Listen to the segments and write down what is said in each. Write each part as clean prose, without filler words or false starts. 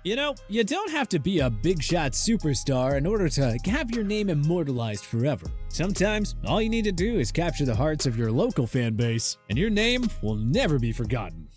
You know, you don't have to be a big shot superstar in order to have your name immortalized forever. Sometimes, all you need to do is capture the hearts of your local fan base, and your name will never be forgotten.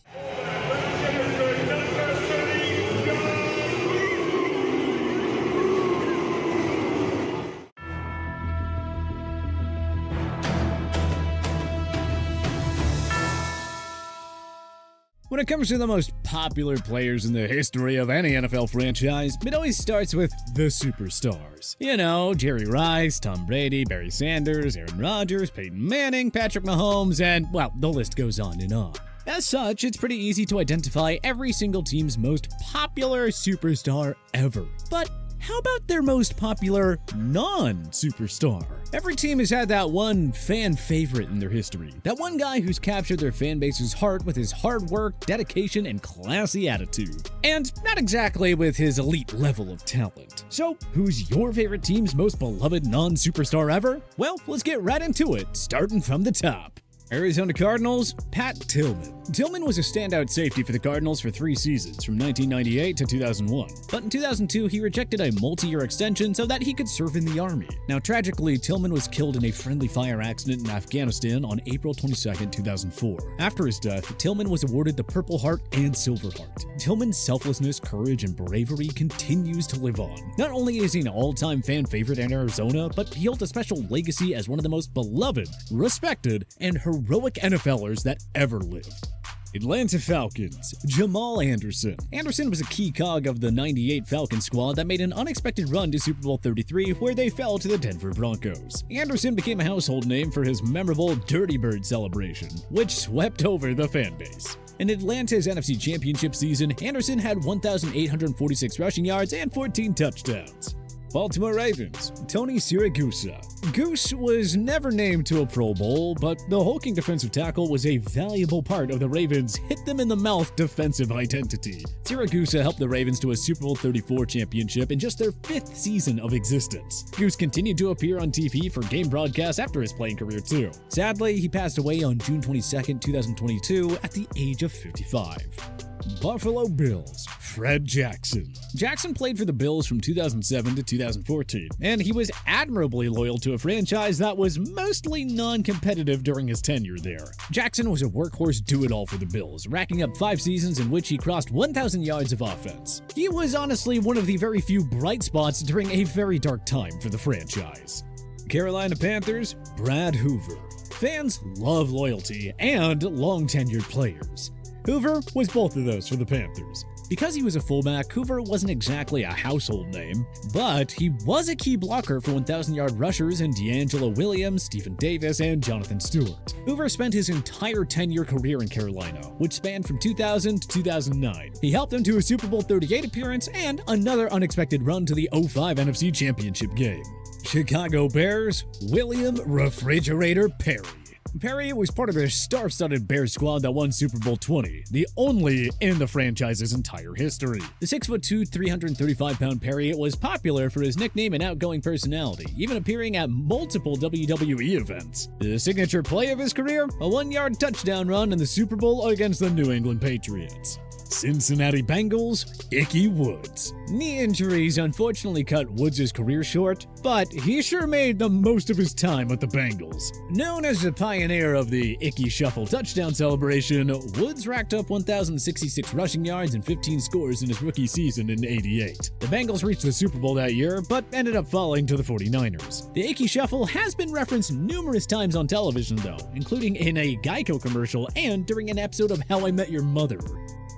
When it comes to the most popular players in the history of any NFL franchise, it always starts with the superstars. You know, Jerry Rice, Tom Brady, Barry Sanders, Aaron Rodgers, Peyton Manning, Patrick Mahomes, and, well, the list goes on and on. As such, it's pretty easy to identify every single team's most popular superstar ever. But how about their most popular non-superstar? Every team has had that one fan favorite in their history. That one guy who's captured their fan base's heart with his hard work, dedication, and classy attitude. And not exactly with his elite level of talent. So, who's your favorite team's most beloved non-superstar ever? Well, let's get right into it, starting from the top. Arizona Cardinals, Pat Tillman. Tillman was a standout safety for the Cardinals for 3 seasons, from 1998 to 2001. But in 2002, he rejected a multi-year extension so that he could serve in the Army. Now, tragically, Tillman was killed in a friendly fire accident in Afghanistan on April 22, 2004. After his death, Tillman was awarded the Purple Heart and Silver Heart. Tillman's selflessness, courage, and bravery continues to live on. Not only is he an all-time fan favorite in Arizona, but he holds a special legacy as one of the most beloved, respected, and heroic NFLers that ever lived. Atlanta Falcons, Jamal Anderson. Anderson was a key cog of the '98 Falcons squad that made an unexpected run to Super Bowl 33, where they fell to the Denver Broncos. Anderson became a household name for his memorable Dirty Bird celebration, which swept over the fan base. In Atlanta's NFC Championship season, Anderson had 1,846 rushing yards and 14 touchdowns. Baltimore Ravens, Tony Siragusa. Goose was never named to a Pro Bowl, but the hulking defensive tackle was a valuable part of the Ravens' hit-them-in-the-mouth defensive identity. Siragusa helped the Ravens to a Super Bowl 34 championship in just their 5th season of existence. Goose continued to appear on TV for game broadcasts after his playing career too. Sadly, he passed away on June 22, 2022 at the age of 55. Buffalo Bills, Fred Jackson. Jackson played for the Bills from 2007 to 2014, and he was admirably loyal to a franchise that was mostly non-competitive during his tenure there. Jackson was a workhorse do-it-all for the Bills, racking up 5 seasons in which he crossed 1,000 yards of offense. He was honestly one of the very few bright spots during a very dark time for the franchise. Carolina Panthers, Brad Hoover. Fans love loyalty and long-tenured players. Hoover was both of those for the Panthers. Because he was a fullback, Hoover wasn't exactly a household name, but he was a key blocker for 1,000-yard rushers in D'Angelo Williams, Stephen Davis, and Jonathan Stewart. Hoover spent his entire 10-year career in Carolina, which spanned from 2000 to 2009. He helped them to a Super Bowl 38 appearance and another unexpected run to the '05 NFC Championship game. Chicago Bears, William Refrigerator Perry. Perry was part of a star-studded Bears squad that won Super Bowl 20, the only in the franchise's entire history. The 6'2", 335-pound Perry was popular for his nickname and outgoing personality, even appearing at multiple WWE events. The signature play of his career? A 1-yard touchdown run in the Super Bowl against the New England Patriots. Cincinnati Bengals, Ickey Woods. Knee injuries unfortunately cut Woods' career short, but he sure made the most of his time with the Bengals. Known as the pioneer of the Ickey Shuffle touchdown celebration, Woods racked up 1,066 rushing yards and 15 scores in his rookie season in '88. The Bengals reached the Super Bowl that year, but ended up falling to the 49ers. The Ickey Shuffle has been referenced numerous times on television though, including in a Geico commercial and during an episode of How I Met Your Mother.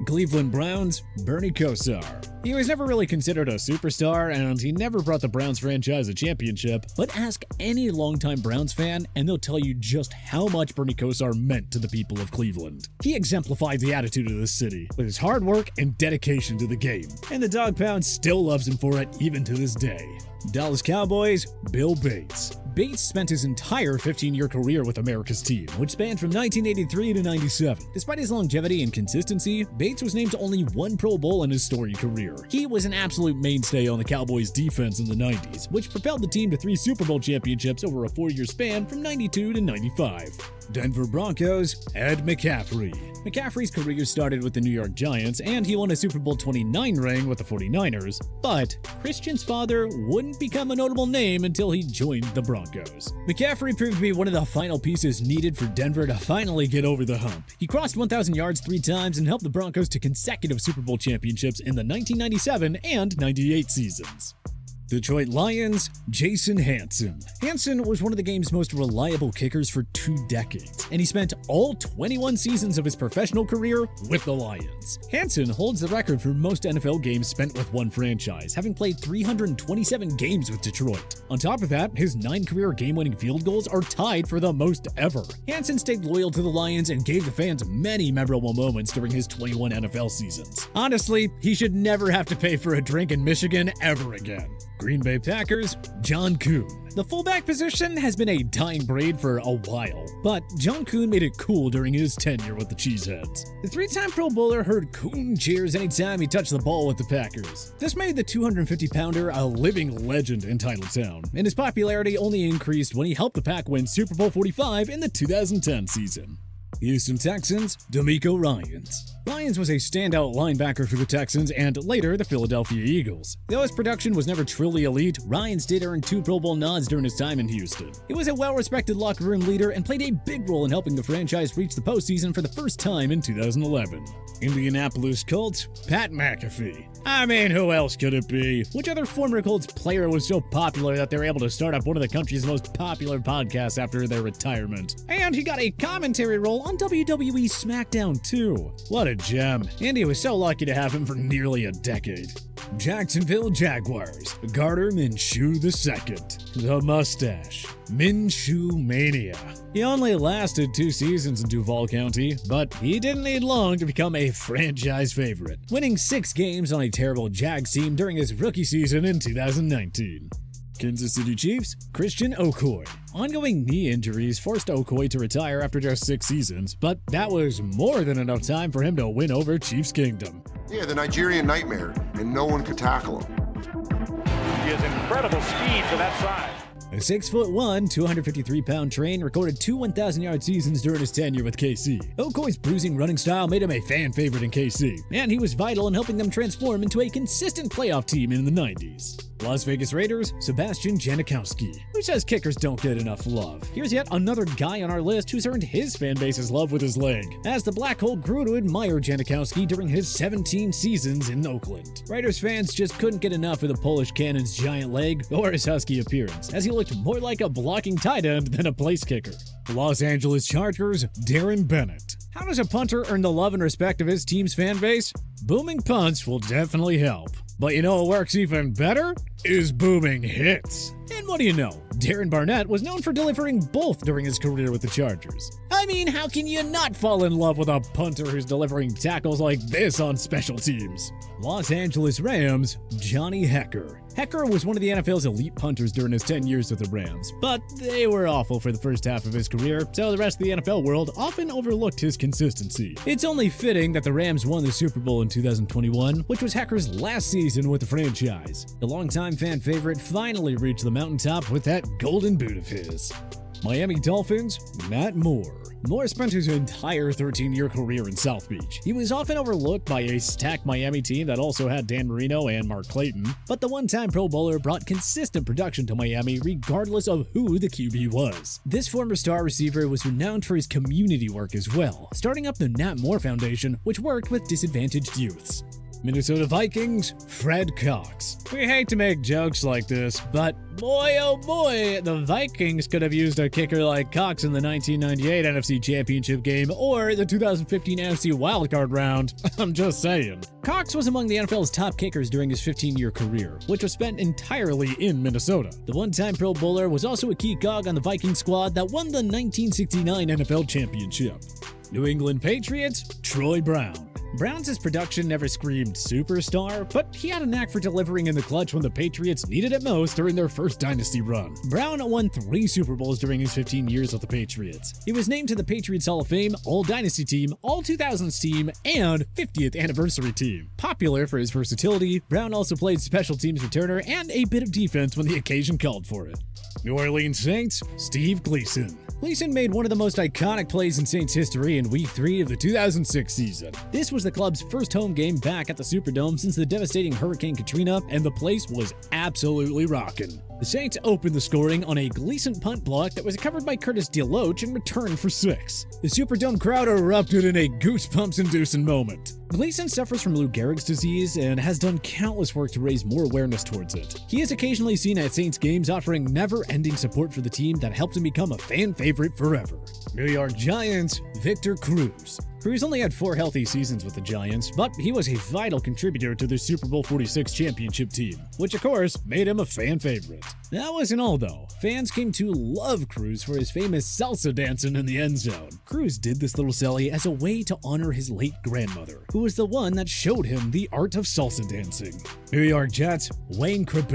Cleveland Browns, Bernie Kosar. He was never really considered a superstar, and he never brought the Browns franchise a championship, but ask any longtime Browns fan and they'll tell you just how much Bernie Kosar meant to the people of Cleveland. He exemplified the attitude of the city, with his hard work and dedication to the game, and the Dog Pound still loves him for it even to this day. Dallas Cowboys, Bill Bates. Bates spent his entire 15-year career with America's team, which spanned from 1983 to '97. Despite his longevity and consistency, Bates was named to only 1 Pro Bowl in his storied career. He was an absolute mainstay on the Cowboys' defense in the '90s, which propelled the team to 3 Super Bowl championships over a 4-year span from '92 to '95. Denver Broncos, Ed McCaffrey. McCaffrey's career started with the New York Giants, and he won a Super Bowl 29 ring with the 49ers, but Christian's father wouldn't become a notable name until he joined the Broncos. McCaffrey proved to be one of the final pieces needed for Denver to finally get over the hump. He crossed 1,000 yards 3 times and helped the Broncos to consecutive Super Bowl championships in the 1997 and 98 seasons. Detroit Lions, Jason Hanson. Hanson was one of the game's most reliable kickers for 2 decades, and he spent all 21 seasons of his professional career with the Lions. Hanson holds the record for most NFL games spent with one franchise, having played 327 games with Detroit. On top of that, his 9 career game-winning field goals are tied for the most ever. Hanson stayed loyal to the Lions and gave the fans many memorable moments during his 21 NFL seasons. Honestly, he should never have to pay for a drink in Michigan ever again. Green Bay Packers, John Kuhn. The fullback position has been a dying breed for a while, but John Kuhn made it cool during his tenure with the Cheeseheads. The 3-time Pro Bowler heard Kuhn cheers anytime he touched the ball with the Packers. This made the 250-pounder a living legend in Titletown, and his popularity only increased when he helped the Pack win Super Bowl 45 in the 2010 season. Houston Texans, D'Amico Ryans. Ryans was a standout linebacker for the Texans and later the Philadelphia Eagles. Though his production was never truly elite, Ryans did earn 2 Pro Bowl nods during his time in Houston. He was a well-respected locker room leader and played a big role in helping the franchise reach the postseason for the first time in 2011. Indianapolis Colts, Pat McAfee. I mean, who else could it be? Which other former Colts player was so popular that they were able to start up one of the country's most popular podcasts after their retirement? And he got a commentary role on WWE SmackDown too. What a gem. Indy was so lucky to have him for nearly a decade. Jacksonville Jaguars, Gardner Minshew II. The mustache. Minshew Mania. He only lasted 2 seasons in Duval County, but he didn't need long to become a franchise favorite, winning 6 games on a terrible Jags team during his rookie season in 2019. Kansas City Chiefs, Christian Okoye. Ongoing knee injuries forced Okoye to retire after just 6 seasons, but that was more than enough time for him to win over Chiefs Kingdom. Yeah, the Nigerian nightmare, and no one could tackle him. He has incredible speed for that size. A 6'1", 253-pound train recorded 2 1,000-yard seasons during his tenure with KC. Okoye's bruising running style made him a fan favorite in KC, and he was vital in helping them transform into a consistent playoff team in the 90s. Las Vegas Raiders, Sebastian Janikowski. Who says kickers don't get enough love? Here's yet another guy on our list who's earned his fan base's love with his leg, as the Black Hole grew to admire Janikowski during his 17 seasons in Oakland. Raiders fans just couldn't get enough of the Polish Cannon's giant leg or his husky appearance, as he looked more like a blocking tight end than a place kicker. Los Angeles Chargers, Darren Bennett. How does a punter earn the love and respect of his team's fan base? Booming punts will definitely help. But you know what works even better? Is booming hits. And what do you know? Darren Barnett was known for delivering both during his career with the Chargers. I mean, how can you not fall in love with a punter who's delivering tackles like this on special teams? Los Angeles Rams, Johnny Hekker. Hekker was one of the NFL's elite punters during his 10 years with the Rams, but they were awful for the first half of his career, so the rest of the NFL world often overlooked his consistency. It's only fitting that the Rams won the Super Bowl in 2021, which was Hecker's last season with the franchise. The longtime fan favorite finally reached the mountaintop with that golden boot of his. Miami Dolphins, Matt Moore. Moore spent his entire 13-year career in South Beach. He was often overlooked by a stacked Miami team that also had Dan Marino and Mark Clayton, but the one-time Pro Bowler brought consistent production to Miami regardless of who the QB was. This former star receiver was renowned for his community work as well, starting up the Nat Moore Foundation, which worked with disadvantaged youths. Minnesota Vikings, Fred Cox. We hate to make jokes like this, but boy oh boy, the Vikings could have used a kicker like Cox in the 1998 NFC Championship game or the 2015 NFC wildcard round. I'm just saying. Cox was among the NFL's top kickers during his 15-year career, which was spent entirely in Minnesota. The one-time Pro Bowler was also a key cog on the Viking squad that won the 1969 NFL Championship. New England Patriots, Troy Brown. Brown's production never screamed superstar, but he had a knack for delivering in the clutch when the Patriots needed it most during their first dynasty run. Brown won 3 Super Bowls during his 15 years with the Patriots. He was named to the Patriots Hall of Fame, All-Dynasty Team, All-2000s Team, and 50th Anniversary Team. Popular for his versatility, Brown also played special teams returner and a bit of defense when the occasion called for it. New Orleans Saints, Steve Gleason. Gleason made one of the most iconic plays in Saints history in Week 3 of the 2006 season. This was the club's first home game back at the Superdome since the devastating Hurricane Katrina, and the place was absolutely rocking. The Saints opened the scoring on a Gleason punt block that was covered by Curtis DeLoach and returned for 6. The Superdome crowd erupted in a goosebumps-inducing moment. Gleason suffers from Lou Gehrig's disease and has done countless work to raise more awareness towards it. He is occasionally seen at Saints games offering never-ending support for the team that helped him become a fan favorite forever. New York Giants, Victor Cruz. Cruz only had 4 healthy seasons with the Giants, but he was a vital contributor to their Super Bowl 46 championship team, which of course made him a fan favorite. That wasn't all though. Fans came to love Cruz for his famous salsa dancing in the end zone. Cruz did this little celly as a way to honor his late grandmother, who was the one that showed him the art of salsa dancing. New York Jets, Wayne Kramp.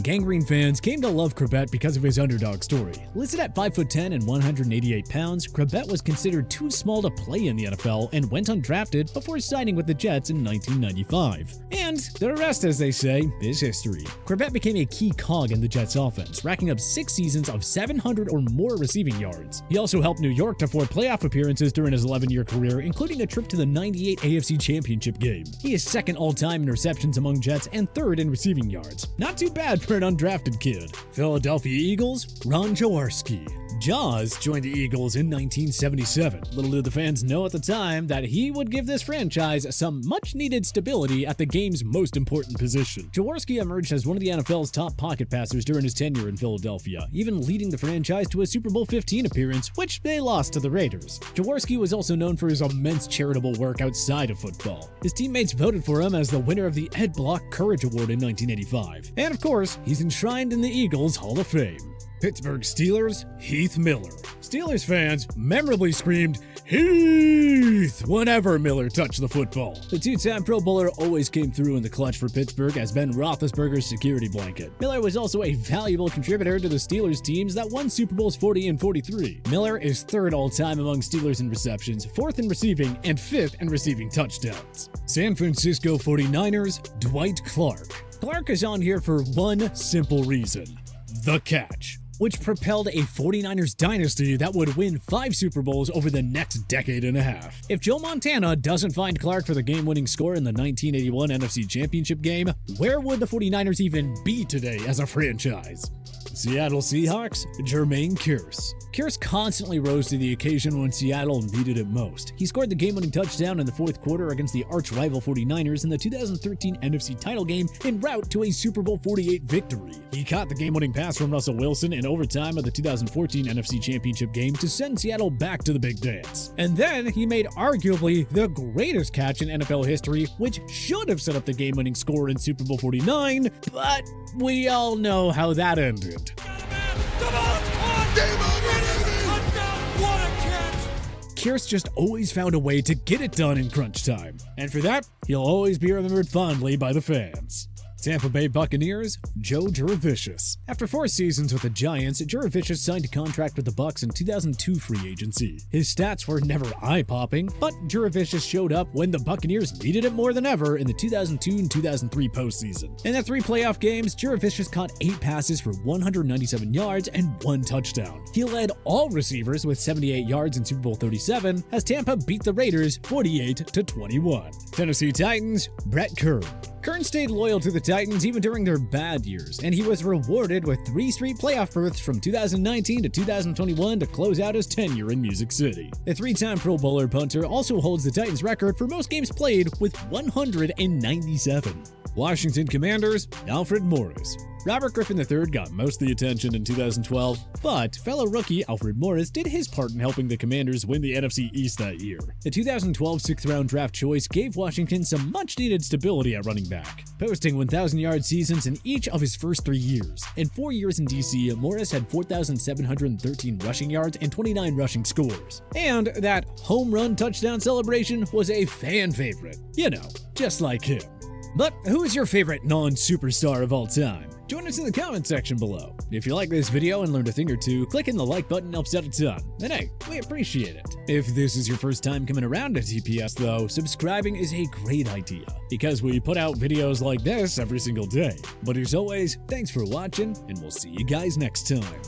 Gangrene fans came to love Kramp because of his underdog story. Listed at 5'10" and 188 pounds, Kramp was considered too small to play in the NFL and went undrafted before signing with the Jets in 1995. And the rest, as they say, is history. Kramp became a key cog in the Jets offense, racking up 6 seasons of 700 or more receiving yards. He also helped New York to 4 playoff appearances during his 11-year career, including a trip to the '98 AFC Championship game. He is second all-time in receptions among Jets and third in receiving yards. Not too bad for an undrafted kid. Philadelphia Eagles, Ron Jaworski. Jaws joined the Eagles in 1977. Little did the fans know at the time that he would give this franchise some much-needed stability at the game's most important position. Jaworski emerged as one of the NFL's top pocket passers during his tenure in Philadelphia, even leading the franchise to a Super Bowl 15 appearance, which they lost to the Raiders. Jaworski was also known for his immense charitable work outside of football. His teammates voted for him as the winner of the Ed Block Courage Award in 1985. And of course, he's enshrined in the Eagles Hall of Fame. Pittsburgh Steelers, Heath Miller. Steelers fans memorably screamed, "Heath!" whenever Miller touched the football. The 2-time Pro Bowler always came through in the clutch for Pittsburgh as Ben Roethlisberger's security blanket. Miller was also a valuable contributor to the Steelers teams that won Super Bowls 40 and 43. Miller is 3rd all-time among Steelers in receptions, 4th in receiving, and 5th in receiving touchdowns. San Francisco 49ers, Dwight Clark. Clark is on here for one simple reason: the catch, which propelled a 49ers dynasty that would win 5 Super Bowls over the next decade and a half. If Joe Montana doesn't find Clark for the game-winning score in the 1981 NFC Championship game, where would the 49ers even be today as a franchise? Seattle Seahawks, Jermaine Kearse. Kearse constantly rose to the occasion when Seattle needed it most. He scored the game-winning touchdown in the 4th quarter against the arch-rival 49ers in the 2013 NFC title game en route to a Super Bowl 48 victory. He caught the game-winning pass from Russell Wilson in overtime of the 2014 NFC Championship game to send Seattle back to the big dance. And then he made arguably the greatest catch in NFL history, which should have set up the game-winning score in Super Bowl 49, but we all know how that ended. Kearse just always found a way to get it done in crunch time, and for that, he'll always be remembered fondly by the fans. Tampa Bay Buccaneers, Joe Jurevicius. After 4 seasons with the Giants, Jurevicius signed a contract with the Bucs in 2002 free agency. His stats were never eye-popping, but Jurevicius showed up when the Buccaneers needed it more than ever in the 2002 and 2003 postseason. In the 3 playoff games, Jurevicius caught 8 passes for 197 yards and 1 touchdown. He led all receivers with 78 yards in Super Bowl 37 as Tampa beat the Raiders 48-21. Tennessee Titans, Brett Kern. Kern stayed loyal to the Titans even during their bad years, and he was rewarded with 3 straight playoff berths from 2019 to 2021 to close out his tenure in Music City. The 3-time Pro Bowler punter also holds the Titans record for most games played with 197. Washington Commanders, Alfred Morris. Robert Griffin III got most of the attention in 2012, but fellow rookie Alfred Morris did his part in helping the Commanders win the NFC East that year. The 2012 6th-round draft choice gave Washington some much-needed stability at running back, posting 1,000-yard seasons in each of his first 3 years. In 4 years in D.C., Morris had 4,713 rushing yards and 29 rushing scores. And that home run touchdown celebration was a fan favorite. You know, just like him. But who is your favorite non-superstar of all time? Join us in the comment section below. If you like this video and learned a thing or two, clicking the like button helps out a ton. And hey, we appreciate it. If this is your first time coming around to TPS though, subscribing is a great idea, because we put out videos like this every single day. But as always, thanks for watching, and we'll see you guys next time.